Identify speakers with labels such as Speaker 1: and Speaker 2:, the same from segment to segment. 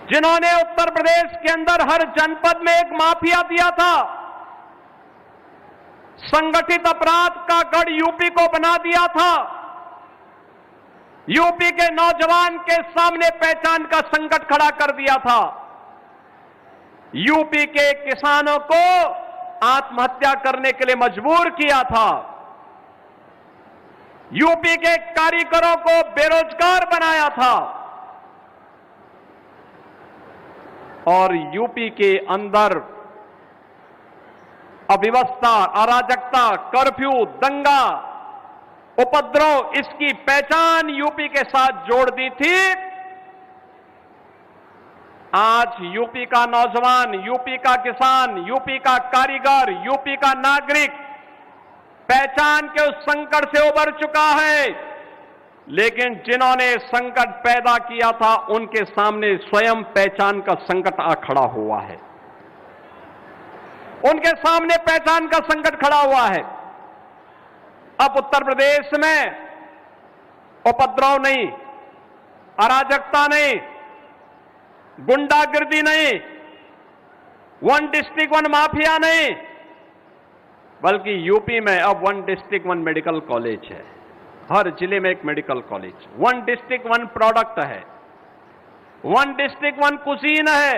Speaker 1: जिन्होंने उत्तर प्रदेश के अंदर हर जनपद में एक माफिया दिया था, संगठित अपराध का गढ़ यूपी को बना दिया था, यूपी के नौजवान के सामने पहचान का संकट खड़ा कर दिया था, यूपी के किसानों को आत्महत्या करने के लिए मजबूर किया था, यूपी के कारीगरों को बेरोजगार बनाया था और यूपी के अंदर अव्यवस्था, अराजकता, कर्फ्यू, दंगा, उपद्रव, इसकी पहचान यूपी के साथ जोड़ दी थी। आज यूपी का नौजवान, यूपी का किसान, यूपी का कारीगर, यूपी का नागरिक पहचान के उस संकट से उबर चुका है, लेकिन जिन्होंने संकट पैदा किया था उनके सामने स्वयं पहचान का संकट आ खड़ा हुआ है, उनके सामने पहचान का संकट खड़ा हुआ है। अब उत्तर प्रदेश में उपद्रव नहीं, अराजकता नहीं, गुंडागिर्दी नहीं, वन डिस्ट्रिक्ट वन माफिया नहीं, बल्कि यूपी में अब one district one medical college है, हर जिले में एक medical college, one district one product है, वन डिस्ट्रिक्ट वन कुजीन है।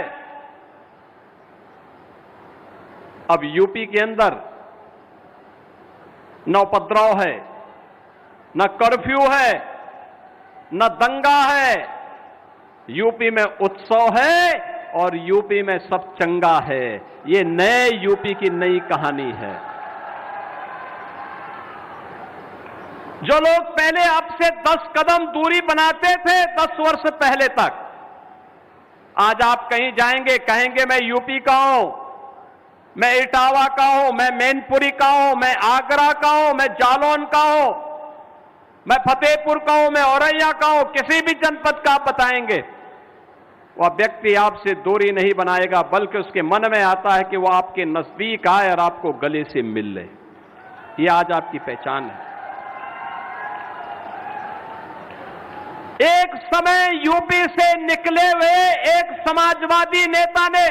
Speaker 1: अब यूपी के अंदर न उपद्रव है, न कर्फ्यू है, न दंगा है, यूपी में उत्सव है और यूपी में सब चंगा है। ये नए यूपी की नई कहानी है। जो लोग पहले आपसे 10 कदम दूरी बनाते थे 10 वर्ष पहले तक, आज आप कहीं जाएंगे कहेंगे मैं यूपी का हूं, मैं इटावा का हूं, मैं मैनपुरी का हूं, मैं आगरा का हूं, मैं जालौन का हूं, मैं फतेहपुर का हूं, मैं औरैया का हूं, किसी भी जनपद का आप बताएंगे, वह व्यक्ति आपसे दूरी नहीं बनाएगा, बल्कि उसके मन में आता है कि वह आपके नजदीक आए और आपको गले से मिल ले। यह आज आपकी पहचान है। एक समय यूपी से निकले हुए एक समाजवादी नेता ने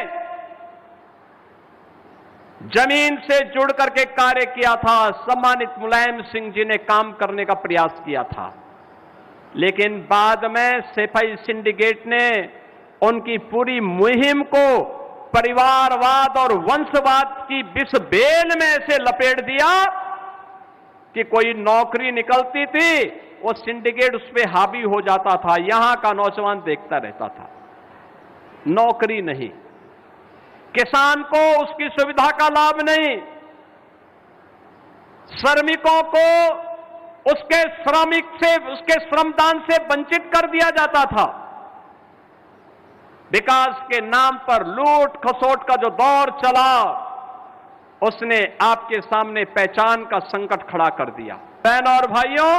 Speaker 1: जमीन से जुड़ करके कार्य किया था, सम्मानित मुलायम सिंह जी ने काम करने का प्रयास किया था, लेकिन बाद में सफाई सिंडिकेट ने उनकी पूरी मुहिम को परिवारवाद और वंशवाद की विष बेल में ऐसे लपेट दिया कि कोई नौकरी निकलती थी वो सिंडिकेट उस पर हावी हो जाता था, यहां का नौजवान देखता रहता था, नौकरी नहीं, किसान को उसकी सुविधा का लाभ नहीं, श्रमिकों को उसके उसके श्रमदान से वंचित कर दिया जाता था। विकास के नाम पर लूट खसोट का जो दौर चला, उसने आपके सामने पहचान का संकट खड़ा कर दिया। बहनों और भाइयों,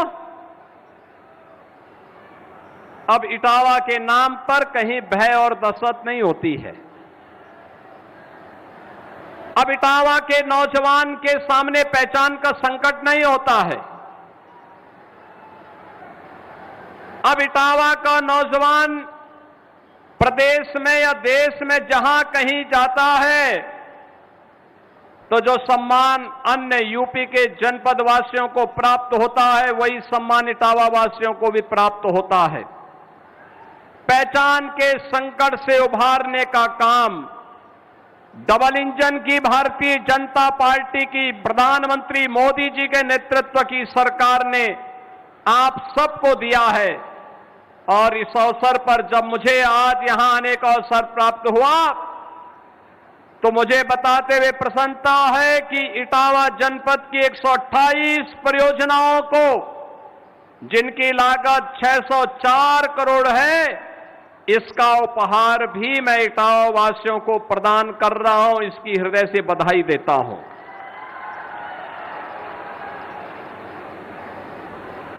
Speaker 1: अब इटावा के नाम पर कहीं भय और दहशत नहीं होती है। अब इटावा के नौजवान के सामने पहचान का संकट नहीं होता है। अब इटावा का नौजवान प्रदेश में या देश में जहां कहीं जाता है तो जो सम्मान अन्य यूपी के जनपद वासियों को प्राप्त होता है, वही सम्मान इटावा वासियों को भी प्राप्त होता है। पहचान के संकट से उभारने का काम डबल इंजन की भारतीय जनता पार्टी की प्रधानमंत्री मोदी जी के नेतृत्व की सरकार ने आप सबको दिया है। और इस अवसर पर जब मुझे आज यहां आने का अवसर प्राप्त हुआ तो मुझे बताते हुए प्रसन्नता है कि इटावा जनपद की 128 परियोजनाओं को, जिनकी लागत 604 करोड़ है, इसका उपहार भी मैं इटावा वासियों को प्रदान कर रहा हूं। इसकी हृदय से बधाई देता हूं।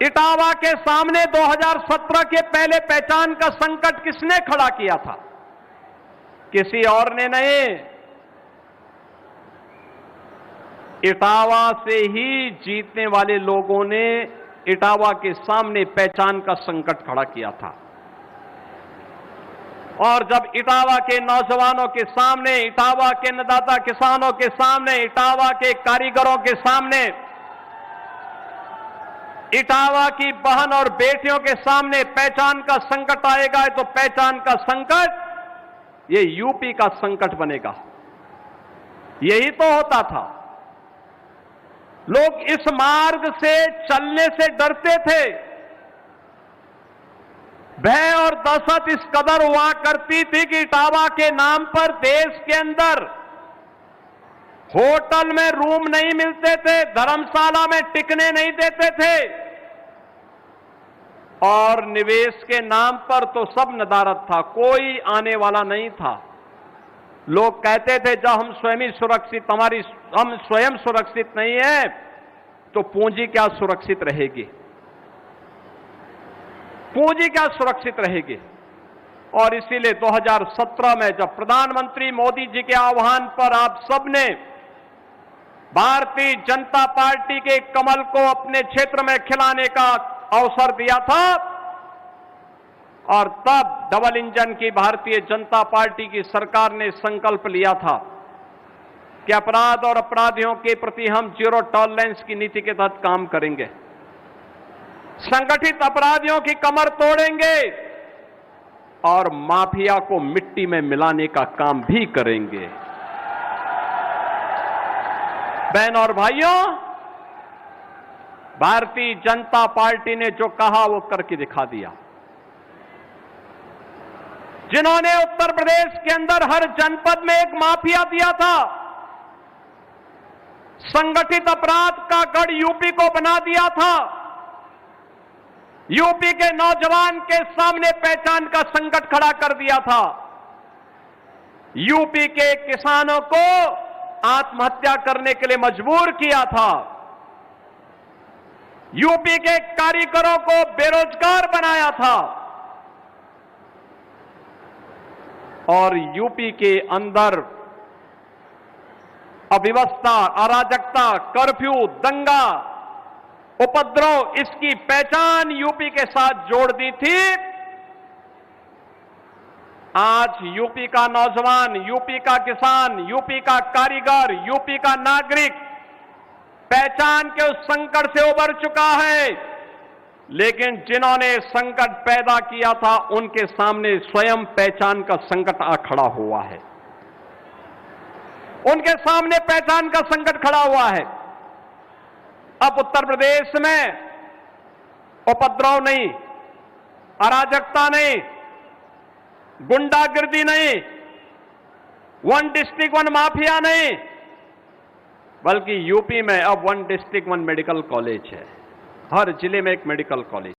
Speaker 1: इटावा के सामने 2017 के पहले पहचान का संकट किसने खड़ा किया था? किसी और ने नहीं, इटावा से ही जीतने वाले लोगों ने इटावा के सामने पहचान का संकट खड़ा किया था। और जब इटावा के नौजवानों के सामने, इटावा के अन्नदाता किसानों के सामने, इटावा के कारीगरों के सामने, इटावा की बहन और बेटियों के सामने पहचान का संकट आएगा, तो पहचान का संकट ये यूपी का संकट बनेगा। यही तो होता था। लोग इस मार्ग से चलने से डरते थे। भय और दहशत इस कदर हुआ करती थी कि इटावा के नाम पर देश के अंदर होटल में रूम नहीं मिलते थे, धर्मशाला में टिकने नहीं देते थे, और निवेश के नाम पर तो सब नदारत था, कोई आने वाला नहीं था। लोग कहते थे जब हम स्वयं ही सुरक्षित, हम स्वयं सुरक्षित नहीं है तो पूंजी क्या सुरक्षित रहेगी, पूंजी क्या सुरक्षित रहेगी। और इसीलिए 2017 में जब प्रधानमंत्री मोदी जी के आह्वान पर आप सबने भारतीय जनता पार्टी के कमल को अपने क्षेत्र में खिलाने का अवसर दिया था, और तब डबल इंजन की भारतीय जनता पार्टी की सरकार ने संकल्प लिया था कि अपराध और अपराधियों के प्रति हम जीरो टॉलरेंस की नीति के तहत काम करेंगे, संगठित अपराधियों की कमर तोड़ेंगे और माफिया को मिट्टी में मिलाने का काम भी करेंगे। बहन और भाइयों, भारतीय जनता पार्टी ने जो कहा वो करके दिखा दिया। जिन्होंने उत्तर प्रदेश के अंदर हर जनपद में एक माफिया दिया था, संगठित अपराध का गढ़ यूपी को बना दिया था, यूपी के नौजवान के सामने पहचान का संकट खड़ा कर दिया था, यूपी के किसानों को आत्महत्या करने के लिए मजबूर किया था, यूपी के कारीगरों को बेरोजगार बनाया था, और यूपी के अंदर अव्यवस्था, अराजकता, कर्फ्यू, दंगा, उपद्रव, इसकी पहचान यूपी के साथ जोड़ दी थी। आज यूपी का नौजवान, यूपी का किसान, यूपी का कारीगर, यूपी का नागरिक पहचान के उस संकट से उबर चुका है, लेकिन जिन्होंने संकट पैदा किया था उनके सामने स्वयं पहचान का संकट आ खड़ा हुआ है, उनके सामने पहचान का संकट खड़ा हुआ है। अब उत्तर प्रदेश में उपद्रव नहीं, अराजकता नहीं, गुंडागिर्दी नहीं, वन डिस्ट्रिक्ट वन माफिया नहीं, बल्कि यूपी में अब one district one medical college है, हर जिले में एक मेडिकल कॉलेज।